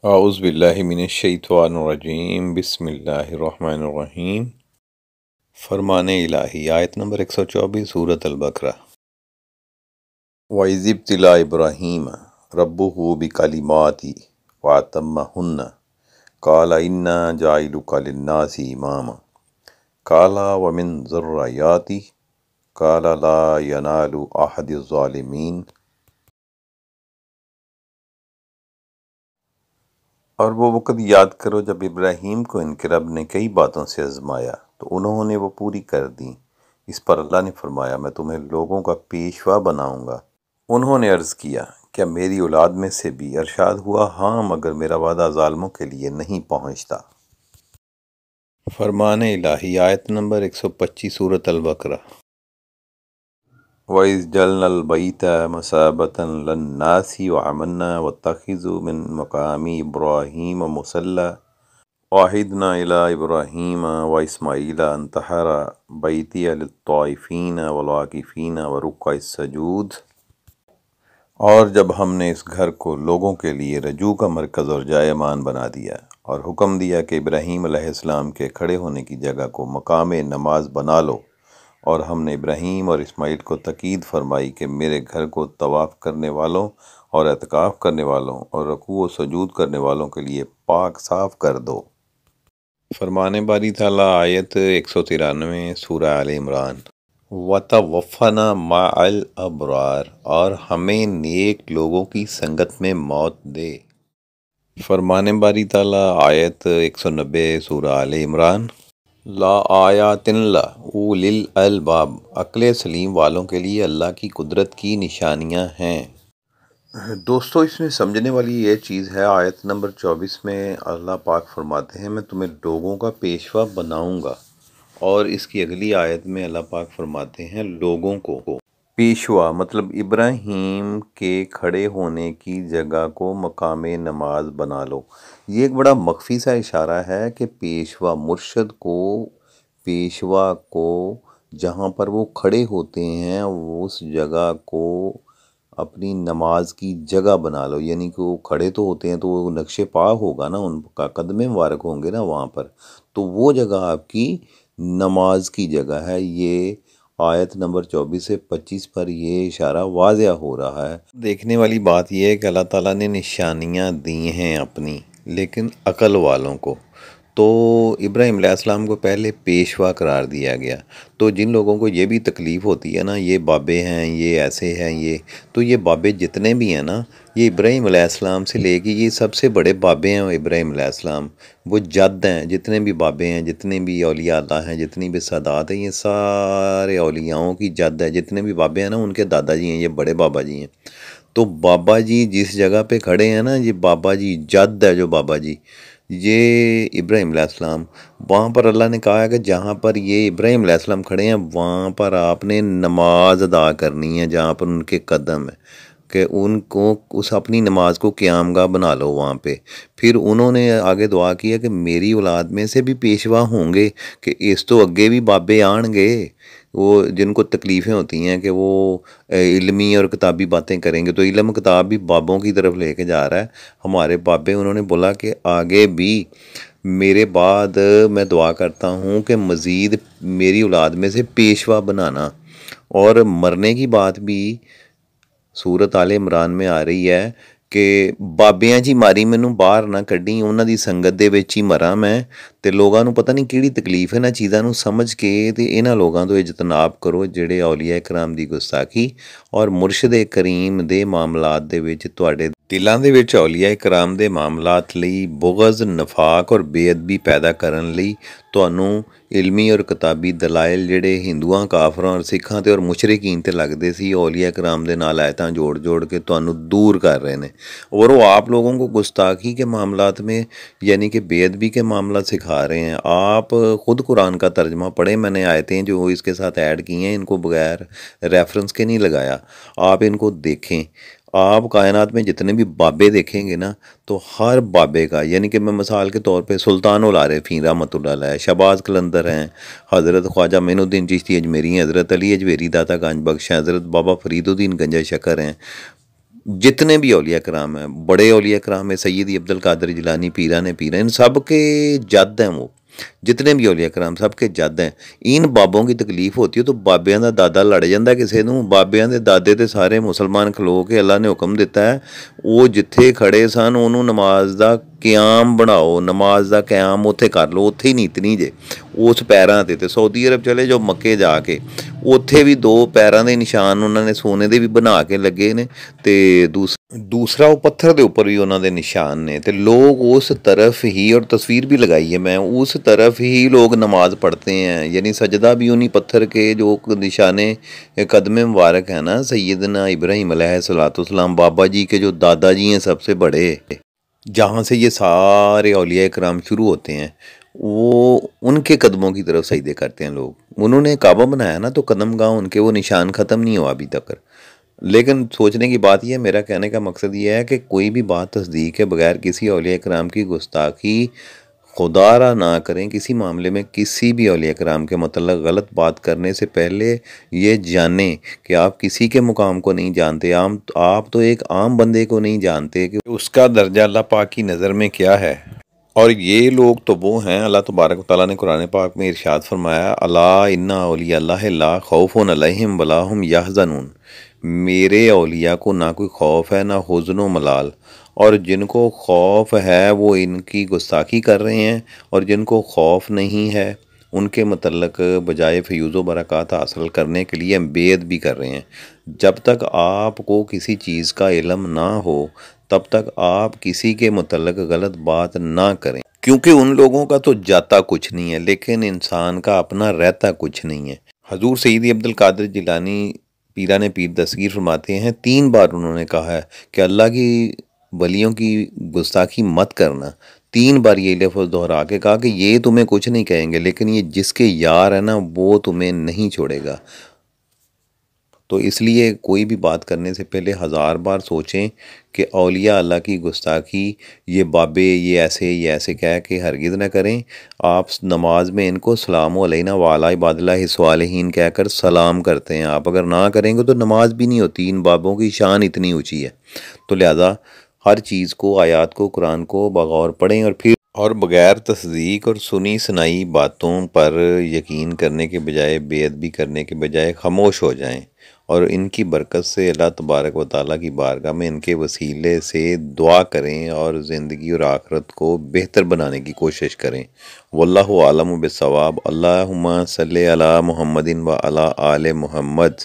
اعوذ باللہ من الشیطان الرجیم، بسم اللہ الرحمن الرحیم۔ فرمان الہی، آیت نمبر 124، سورۃ البقرہ۔ وَإِذِ ابْتَلَىٰ إِبْرَاهِيمَ رَبُّهُ بِكَلِمَاتٍ فَأَتَمَّهُنَّ قَالَ إِنِّي جَاعِلُكَ لِلنَّاسِ إِمَامًا قَالَ وَمِنْ ذُرِّيَّتِي قَالَ لَا يَنَالُ عَهْدِي الظَّالِمِينَ۔ اور وہ وقت یاد کرو جب ابراہیم کو ان کے رب نے کئی باتوں سے آزمایا تو انہوں نے وہ پوری کر دیں۔ اس پر اللہ نے فرمایا، میں تمہیں لوگوں کا پیشوا بناؤں گا۔ انہوں نے عرض کیا، کیا میری اولاد میں سے بھی؟ ارشاد ہوا، ہاں، مگر میرا وعدہ ظالموں کے لیے نہیں پہنچتا۔ فرمان الہی، آیت نمبر 125، سورۃ البقرہ۔ وَإِذْ جَعَلْنَا الْبَيْتَ مَثَابَةً لِلنَّاسِ وَأَمْنًا وَاتَّخِذُوا مِن مَّقَامِ إِبْرَاهِيمَ مُصَلًّى وَعَهِدْنَا إِلَىٰ إِبْرَاهِيمَ وَإِسْمَاعِيلَ أَن طَهِّرَ بَيْتِيَ لِلطَّائِفِينَ وَالْعَاكِفِينَ وَرُكَّعِ السُّجُودِ۔ اور جب ہم نے اس گھر کو لوگوں کے لیے رجوع کا مرکز اور جائے امان بنا دیا اور حکم دیا کہ ابراہیم علیہ السلام کے کھڑے ہونے کی جگہ کو مقام نماز بنا لو، اور ہم نے ابراہیم اور اسماعیل کو تاکید فرمائی کہ میرے گھر کو طواف کرنے والوں اور اعتکاف کرنے والوں اور رکوع و سجود کرنے والوں کے لیے پاک صاف کر دو۔ فرمان باری تعالیٰ، آیت 193، سورہ آل عمران۔ وَتَوَفَّنَا مَعَ الْأَبْرَارِ، اور ہمیں نیک لوگوں کی سنگت میں موت دے۔ فرمان باری تعالیٰ، آیت 190، سورہ آل عمران۔ لَآیَاتٍ لِأُولِي الْأَلْبَابِ، عقل سلیم والوں کے لیے اللہ کی قدرت کی نشانیاں ہیں۔ دوستو، اس میں سمجھنے والی یہ چیز ہے، آیت نمبر 24 میں اللہ پاک فرماتے ہیں، میں تمہیں لوگوں کا پیشوا بناؤں گا، اور اس کی اگلی آیت میں اللہ پاک فرماتے ہیں لوگوں کو پیشوا، مطلب ابراہیم کے کھڑے ہونے کی جگہ کو مقام نماز بنا لو۔ یہ ایک بڑا مخفی سا اشارہ ہے کہ پیشوا مرشد کو، پیشوا کو جہاں پر وہ کھڑے ہوتے ہیں اس جگہ کو اپنی نماز کی جگہ بنا لو۔ یعنی کہ وہ کھڑے تو ہوتے ہیں تو وہ نقش پا ہوگا نا، ان کا قدم مبارک ہوں گے نا وہاں پر، تو وہ جگہ آپ کی نماز کی جگہ ہے۔ یہ آیت نمبر 24 سے 25 پر یہ اشارہ واضح ہو رہا ہے۔ دیکھنے والی بات یہ ہے کہ اللہ تعالیٰ نے نشانیاں دی ہیں اپنی، لیکن عقل والوں کو۔ تو ابراہیم علیہ السلام کو پہلے پیشوا قرار دیا گیا، تو جن لوگوں کو یہ بھی تکلیف ہوتی ہے نا، یہ بابے ہیں، یہ ایسے ہیں، یہ بابے جتنے بھی ہیں نا، یہ ابراہیم علیہ السلام سے لے کے یہ سب سے بڑے بابے ہیں ابراہیم علیہ السلام، وہ جد ہیں۔ جتنے بھی بابے ہیں، جتنے بھی اولیاء اللہ ہیں، جتنی بھی سادات ہیں، یہ سارے اولیاءوں کی جد ہے۔ جتنے بھی بابے ہیں نا، ان کے دادا جی ہیں، یہ بڑے بابا جی ہیں۔ تو بابا جی جس جگہ پہ کھڑے ہیں نا، یہ بابا جی جد ہے، جو بابا جی یہ ابراہیم علیہ السلام، وہاں پر اللہ نے کہا ہے کہ جہاں پر یہ ابراہیم علیہ السلام کھڑے ہیں وہاں پر آپ نے نماز ادا کرنی ہے، جہاں پر ان کے قدم ہے، کہ ان کو اس اپنی نماز کو قیام گاہ بنا لو وہاں پہ۔ پھر انہوں نے آگے دعا کیا کہ میری اولاد میں سے بھی پیشوا ہوں گے، کہ اس تو اگے بھی بابے آن گے، وہ جن کو تکلیفیں ہوتی ہیں کہ وہ علمی اور کتابی باتیں کریں گے، تو علم کتاب بھی بابوں کی طرف لے کے جا رہا ہے ہمارے بابے۔ انہوں نے بولا کہ آگے بھی میرے بعد میں دعا کرتا ہوں کہ مزید میری اولاد میں سے پیشوا بنانا۔ اور مرنے کی بات بھی سورۃ آل عمران میں آ رہی ہے کہ بابیاں جی ماری مینوں باہر نہ کڈی، انہاں دی سنگت دے وچ ہی مراں میں، تے لوگاں نوں پتہ نہیں کیڑی تکلیف ہے نا چیزاں نوں سمجھ کے، تے انہاں لوگاں تو اجتناب کرو جڑے اولیاء کرام دی گستاخی اور مرشد کریم دے معاملات دے وچ تواڈے دلاں دے وچ اولیاء کرام دے معاملات لئی بغض، نفاق اور بے ادبی پیدا کرن لئی تانوں علمی اور کتابی دلائل جڑے ہندوؤں، کافراں اور سکھاں تے اور مشرکین تے لگدے سی، اولیاء کرام دے نال آیتاں جوڑ کے تانوں دور کر رہے نے، اور وہ آپ لوگوں کو گستاخی کے معاملات میں یعنی کہ بے ادبی کے معاملات سکھا رہے ہیں۔ آپ خود قرآن کا ترجمہ پڑھیں، میں نے آیتیں جو اس کے ساتھ ایڈ کی ہیں ان کو بغیر ریفرنس کے نہیں لگایا، آپ ان کو دیکھیں۔ آپ کائنات میں جتنے بھی بابے دیکھیں گے نا، تو ہر بابے کا، یعنی کہ میں مثال کے طور پہ سلطان العارفین رحمۃ اللہ علیہ، شہباز قلندر ہیں، حضرت خواجہ معین الدین چشتی اجمیری ہیں، حضرت علی اجویری داتا گنج بخش ہیں، حضرت بابا فرید الدین گنجا شکر ہیں، جتنے بھی اولیاء کرام ہیں، بڑے اولیاء کرام ہیں، سیدی عبد القادر جیلانی، پیران پیران، ان سب کے جد ہیں وہ، جتنے بھی اولیاء کرام سب کے جد ہیں۔ ان بابوں کی تکلیف ہوتی ہے تو بابیاں دا دادا لڑ جاندہ کسے نوں، بابیاں دے دادے تے سارے مسلمان کھلو کے اللہ نے حکم دیتا ہے وہ جتھے کھڑے سن انہوں نماز دا قیام بناؤ، نماز دا قیام اتھے کر لو، اتھے ہی نیتنی جے اس پیراں تے سعودی عرب چلے جو مکے جا کے اتھے بھی 2 پیراں دے نشان انہوں نے سونے دے بھی بنا کے لگے نے، تے دوسرا وہ پتھر دے اوپر بھی انہوں دے نشان نے، تے لوگ اس طرف ہی، اور تصویر بھی لگائی ہے میں، اس طرف ہی لوگ نماز پڑھتے ہیں، یعنی سجدہ بھی انہی پتھر کے جو نشان قدم مبارک ہے نا سیدنا ابراہیم علیہ السلام، بابا جی کے جو دادا جی ہیں سب سے بڑے، جہاں سے یہ سارے اولیاء کرام شروع ہوتے ہیں، وہ ان کے قدموں کی طرف سجدے کرتے ہیں لوگ۔ انہوں نے کعبہ بنایا نا تو قدم گاہ ان کے وہ نشان ختم نہیں ہوا ابھی تک۔ لیکن سوچنے کی بات یہ ہے، میرا کہنے کا مقصد یہ ہے کہ کوئی بھی بات تصدیق کے بغیر کسی اولیاء کرام کی گستاخی خدا را نہ کریں۔ کسی معاملے میں کسی بھی اولیاء کرام کے متعلق غلط بات کرنے سے پہلے یہ جانیں کہ آپ کسی کے مقام کو نہیں جانتے، آپ تو ایک عام بندے کو نہیں جانتے کہ اس کا درجہ اللہ پاک کی نظر میں کیا ہے۔ اور یہ لوگ تو وہ ہیں، اللہ تبارک و تعالیٰ نے قرآن پاک میں ارشاد فرمایا، الا ان اولیاء اللہ لا خوف علیہم ولا ہم یحزنون، میرے اولیاء کو نہ کوئی خوف ہے نہ حزن و ملال، اور جن کو خوف ہے وہ ان کی گستاخی کر رہے ہیں، اور جن کو خوف نہیں ہے ان کے متعلق بجائے فیوز و برکات حاصل کرنے کے لیے بیعت بھی کر رہے ہیں۔ جب تک آپ کو کسی چیز کا علم نہ ہو تب تک آپ کسی کے متعلق غلط بات نہ کریں، کیونکہ ان لوگوں کا تو جاتا کچھ نہیں ہے لیکن انسان کا اپنا رہتا کچھ نہیں ہے۔ حضور سیدی عبد القادر جیلانی پیران پیر دستگیر فرماتے ہیں 3 بار انہوں نے کہا ہے کہ اللہ کی ولیوں کی گستاخی مت کرنا، 3 بار یہ لفظ دہرا کے کہا کہ یہ تمہیں کچھ نہیں کہیں گے لیکن یہ جس کے یار ہے نا وہ تمہیں نہیں چھوڑے گا۔ تو اس لیے کوئی بھی بات کرنے سے پہلے 1000 بار سوچیں کہ اولیاء اللہ کی گستاخی یہ بابے یہ ایسے کہہ کے ہرگز نہ کریں۔ آپ نماز میں ان کو سلام علینا وعلی عباد اللہ الصالحین کہہ کر سلام کرتے ہیں، آپ اگر نہ کریں گے تو نماز بھی نہیں ہوتی۔ ان بابوں کی شان اتنی اونچی ہے، تو لہذا ہر چیز کو، آیات کو، قرآن کو بغور پڑھیں، اور بغیر تصدیق اور سنی سنائی باتوں پر یقین کرنے کے بجائے، بیعت بھی کرنے کے بجائے خاموش ہو جائیں، اور ان کی برکت سے اللہ تبارک و تعالیٰ کی بارگاہ میں ان کے وسیلے سے دعا کریں اور زندگی اور آخرت کو بہتر بنانے کی کوشش کریں۔ واللہ عالم بالصواب۔ اللہم صلی علی محمد و علی آل محمد۔